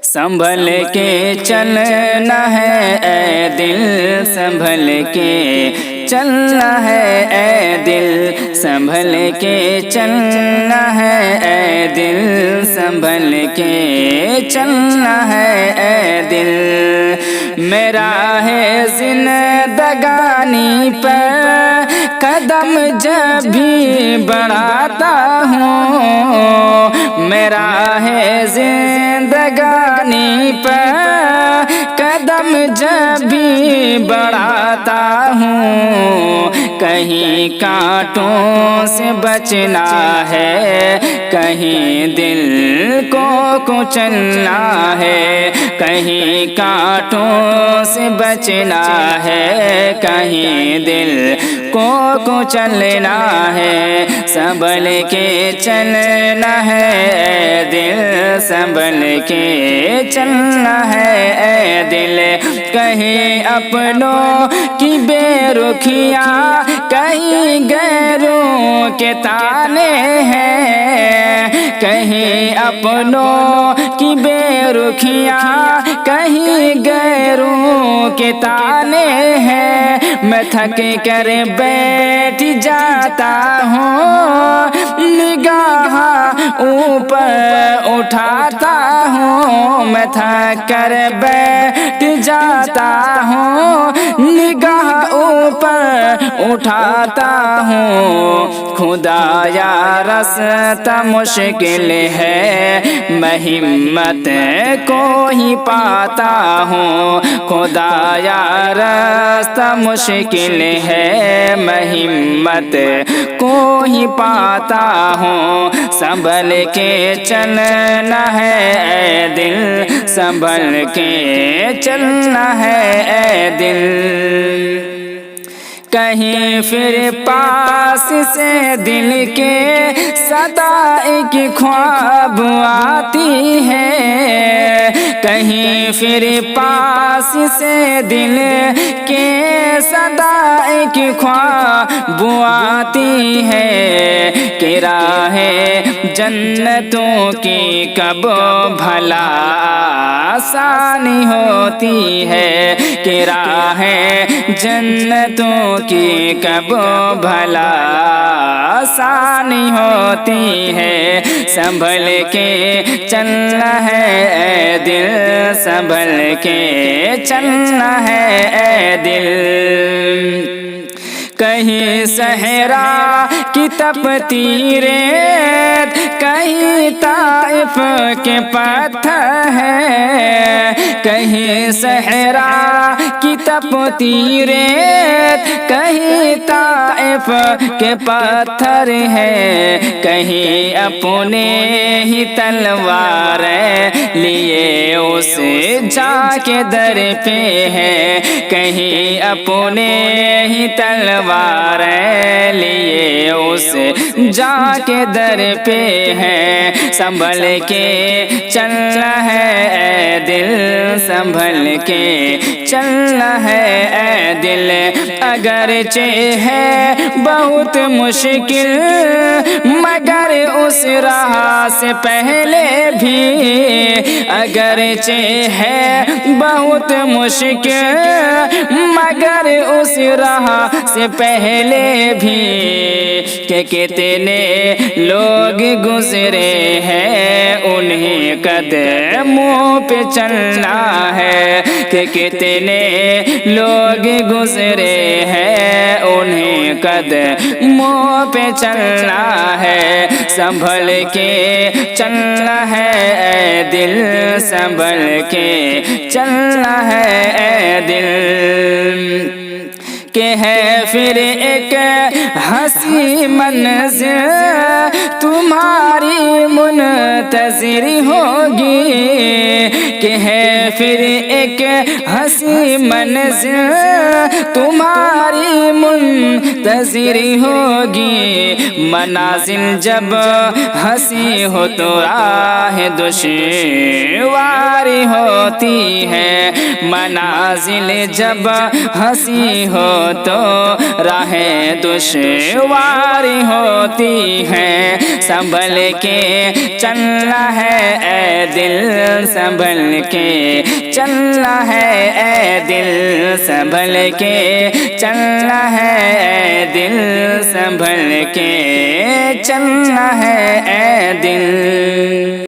سنبھل کے چلنا ہے اے دل، سنبھل کے چلنا ہے اے دل، سنبھل کے چلنا ہے اے دل، سنبھل کے چلنا ہے اے دل۔ میرا ہے زندگانی پر قدم جب بھی بڑھاتا ہوں، میرا ہے زندگانی پر قدم جب بھی بڑھاتا ہوں، کہیں کانٹوں سے بچنا ہے، کہیں دل کو کچلنا ہے، کہیں کانٹوں سے بچنا ہے، کہیں دل کو کچلنا ہے۔ سنبھل کے چلنا ہے اے دل، سنبھل کے چلنا ہے اے دل، کہیں اپنوں کی بے رخیاں، کہیں غیروں کے تانے ہیں، کہیں اپنوں کی بے رخیاں، کہیں غیروں کے تانے ہیں۔ میں تھک کر بیٹھ جاتا ہوں، نگاہ اوپر اٹھاتا ہوں، میں تھک کر بیٹھ جاتا ہوں، نگاہ اوپر اٹھاتا ہوں۔ خدایا راستہ مشکل ہے، میں ہمت کو ہی پاتا ہوں، خدایا راستہ مشکل ہے، میں ہمت کو ہی پاتا ہوں۔ سنبھل کے چلنا ہے اے دل، سنبھل کے چلنا ہے اے دل، کہیں پھر پاس سے دل کے صدا ایک خواب آتی ہے، کہیں پھر پاس سے دل کے صدا ایک خواب آتی ہے، کہ راہ جنتوں کی کب بھلا آسانی ہوتی ہے، کہ راہ جنتوں کی کب بھلا آسانی ہوتی ہے۔ سنبھل کے چلنا ہے اے دل، سنبھل کے چلنا ہے اے دل، کہیں صحرا کی تپتی ریت، کہیں طائف کے پتھر ہے، کہیں صحرا کی تپتی ریت، کہیں طائف کے پتھر ہے، کہیں اپنے ہی تلوار لیے اس جا کے در پہ ہے، کہیں اپنے ہی تلوار لیے اس جا کے در پہ ہے۔ سنبھل کے چلنا ہے اے دل، سنبھل کے چلنا ہے اے دل، اگرچہ ہے بہت مشکل مگر اس راہ سے پہلے بھی، اگرچہ ہے بہت مشکل مگر اس راہ سے پہلے بھی، کہ کتنے لوگ گزرے ہیں انہیں قدموں پہ چلنا ہے، کہ کتنے لوگ گزرے ہیں انہیں قدموں پہ چلنا ہے۔ سنبھل کے چلنا ہے اے دل، سنبھل کے چلنا ہے اے دل، کہ ہے پھر ایک ہنسی منظر تمہاری منتظر ہوگی، کہ ہے پھر ایک ہنسی منظر تمہاری منتظر ہوگی، منازل جب ہنسی ہو تو راہ دشوار ہوتی ہے، منازل جب ہنسی ہو تو راہیں دشوار ہوتی ہیں، سنبھل کے چلنا ہے اے دل، سنبھل کے چلنا ہے اے دل، سنبھل کے چلنا ہے اے دل، سنبھل کے چلنا ہے اے دل۔